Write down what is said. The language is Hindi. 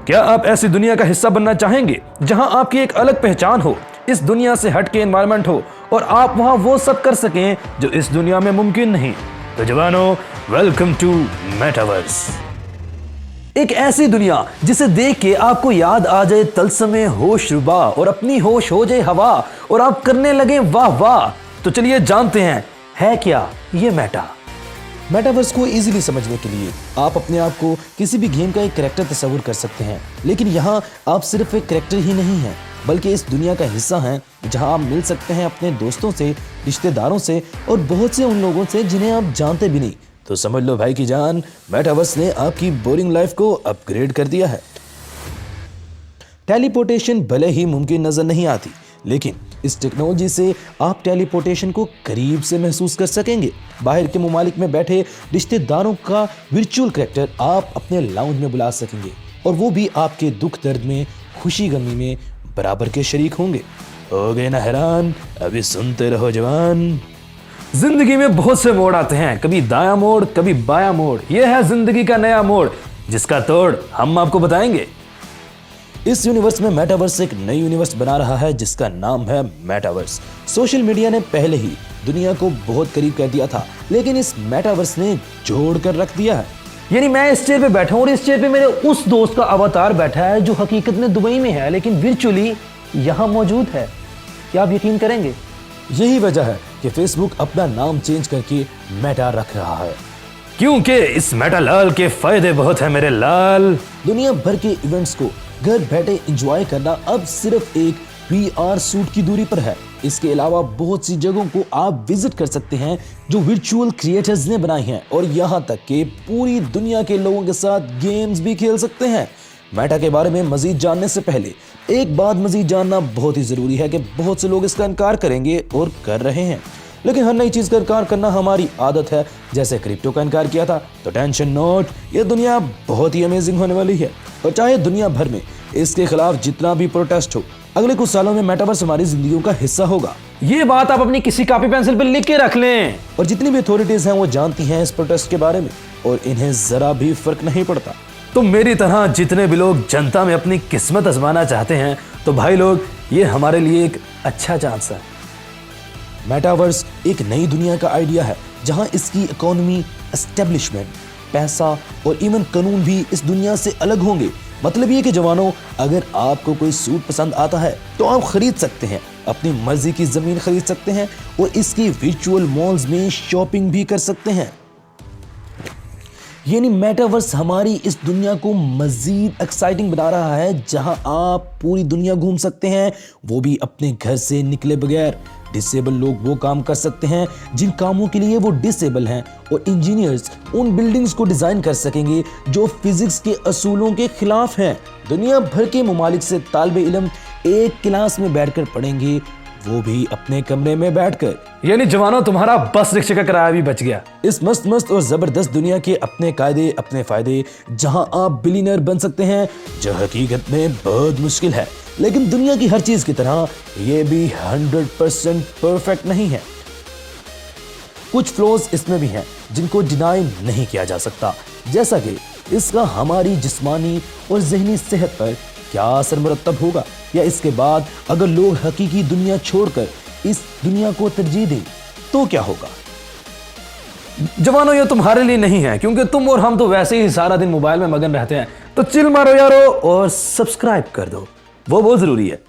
क्या आप ऐसी दुनिया का हिस्सा बनना चाहेंगे जहां आपकी एक अलग पहचान हो, इस दुनिया से हटके एनवायरनमेंट हो और आप वहां वो सब कर सकें जो इस दुनिया में मुमकिन नहीं? तो जवानों, वेलकम टू मेटावर्स। एक ऐसी दुनिया जिसे देख के आपको याद आ जाए तलसमे होश रुबा और अपनी होश हो जाए हवा और आप करने लगे वाह वाह। तो चलिए जानते हैं है क्या ये मेटावर्स को इजीली समझने के लिए आप अपने आप को किसी भी गेम का एक कैरेक्टर तस्वीर कर सकते हैं, लेकिन यहाँ आप सिर्फ एक कैरेक्टर ही नहीं हैं, बल्कि इस दुनिया का हिस्सा हैं जहाँ आप मिल सकते हैं अपने दोस्तों से, रिश्तेदारों से और बहुत से उन लोगों से जिन्हें आप जानते भी नहीं। तो समझ लो भाई की जान, मेटावर्स ने आपकी बोरिंग लाइफ को अपग्रेड कर दिया है। टेलीपोर्टेशन भले ही मुमकिन नजर नहीं आती, लेकिन इस टेक्नोलॉजी से आप टेलीपोर्टेशन को करीब से महसूस कर सकेंगे। बाहर के ममालिक में बैठे रिश्तेदारों का वर्चुअल कैरेक्टर आप अपने लाउंज में बुला सकेंगे और वो भी आपके दुख दर्द में, खुशी गमी में बराबर के शरीक होंगे। हो गए ना हैरान? अभी सुनते रहो जवान। जिंदगी में बहुत से मोड़ आते हैं, कभी दाया मोड़, कभी बाया मोड़। यह है जिंदगी का नया मोड़ जिसका तोड़ हम आपको बताएंगे। इस यूनिवर्स में मेटावर्स एक नई यूनिवर्स बना रहा है जिसका नाम है मेटावर्स। सोशल मीडिया ने पहले ही दुनिया को बहुत करीब कर दिया था, लेकिन इस मेटावर्स ने जोड़ कर रख दिया है। यानी मैं इस चेयर पे बैठा हूं और इस चेयर पे मेरे उस दोस्त का अवतार बैठा है जो हकीकत में दुबई में है लेकिन वर्चुअली यहां मौजूद है। क्या आप यकीन करेंगे? यही वजह है कि फेसबुक अपना नाम चेंज करके मेटा रख रहा है, क्योंकि इस मेटा लाल के फायदे बहुत है मेरे लाल। दुनिया भर के इवेंट्स को घर बैठे एंजॉय करना अब सिर्फ एक VR सूट की दूरी पर है। इसके अलावा बहुत सी जगहों को आप विजिट कर सकते हैं जो वर्चुअल क्रिएटर्स ने बनाई हैं और यहाँ तक कि पूरी दुनिया के लोगों के साथ गेम्स भी खेल सकते हैं। मेटा के बारे में मजीद जानने से पहले एक बात मजीद जानना बहुत ही जरूरी है कि बहुत से लोग इसका इनकार करेंगे और कर रहे हैं, लेकिन हर नई चीज का इनकार करना हमारी आदत है। जैसे क्रिप्टो का इनकार किया था, तो टेंशन नोट, ये दुनिया बहुत ही अमेजिंग होने वाली है। और चाहे दुनिया भर में इसके खिलाफ जितना भी प्रोटेस्ट हो, अगले कुछ सालों में मेटावर्स हमारी जिंदगियों का हिस्सा होगा। ये बात आप अपनी किसी कॉपी पेंसिल पर लिख के रख लें। और जितनी भी अथॉरिटीज हैं वो जानती हैं इस प्रोटेस्ट के बारे में और इन्हें जरा भी फर्क नहीं पड़ता। तो मेरी तरह जितने भी लोग जनता में अपनी किस्मत आजमाना चाहते हैं, तो भाई लोग ये हमारे लिए एक अच्छा चांस है। मेटावर्स एक नई दुनिया का आइडिया है जहां इसकी इकोनॉमी, एस्टेब्लिशमेंट, पैसा और इवन कानून भी इस दुनिया से अलग होंगे। मतलब ये कि जवानों, अगर आपको कोई सूट पसंद आता है तो आप खरीद सकते हैं, अपनी मर्जी की जमीन खरीद सकते हैं और इसकी वर्चुअल मॉल्स में शॉपिंग भी कर सकते हैं। यानी मेटावर्स हमारी इस दुनिया को मजीद एक्साइटिंग बना रहा है जहां आप पूरी दुनिया घूम सकते हैं, वो भी अपने घर से निकले बगैर। डिसेबल लोग वो काम कर सकते हैं जिन कामों के लिए वो डिसेबल हैं और इंजीनियर्स उन बिल्डिंग्स को डिजाइन कर सकेंगे जो फिजिक्स के असूलों के खिलाफ हैं। दुनिया भर के ममालिक से तालिबे इल्म एक क्लास में बैठकर पढ़ेंगे, वो भी अपने कमरे में बैठकर। यानी जवानों, तुम्हारा बस रिक्शे का किराया भी बच गया। इस मस्त मस्त और जबरदस्त दुनिया के अपने कायदे, अपने फायदे, जहां आप बिलियनर बन सकते हैं, जो हकीकत में बहुत मुश्किल है। लेकिन दुनिया की हर चीज की तरह ये भी 100% परफेक्ट नहीं है। कुछ फ्लॉज इसमें भी हैं जिनको डिनाई नहीं किया जा सकता, जैसा कि इसका हमारी जिस्मानी और जहनी सेहत पर क्या असर मुरतब होगा, या इसके बाद अगर लोग हकीकी दुनिया छोड़कर इस दुनिया को तरजीह दें तो क्या होगा। जवानों, ये तुम्हारे लिए नहीं है, क्योंकि तुम और हम तो वैसे ही सारा दिन मोबाइल में मगन रहते हैं। तो चिल मारो यारो और सब्सक्राइब कर दो, वो बहुत जरूरी है।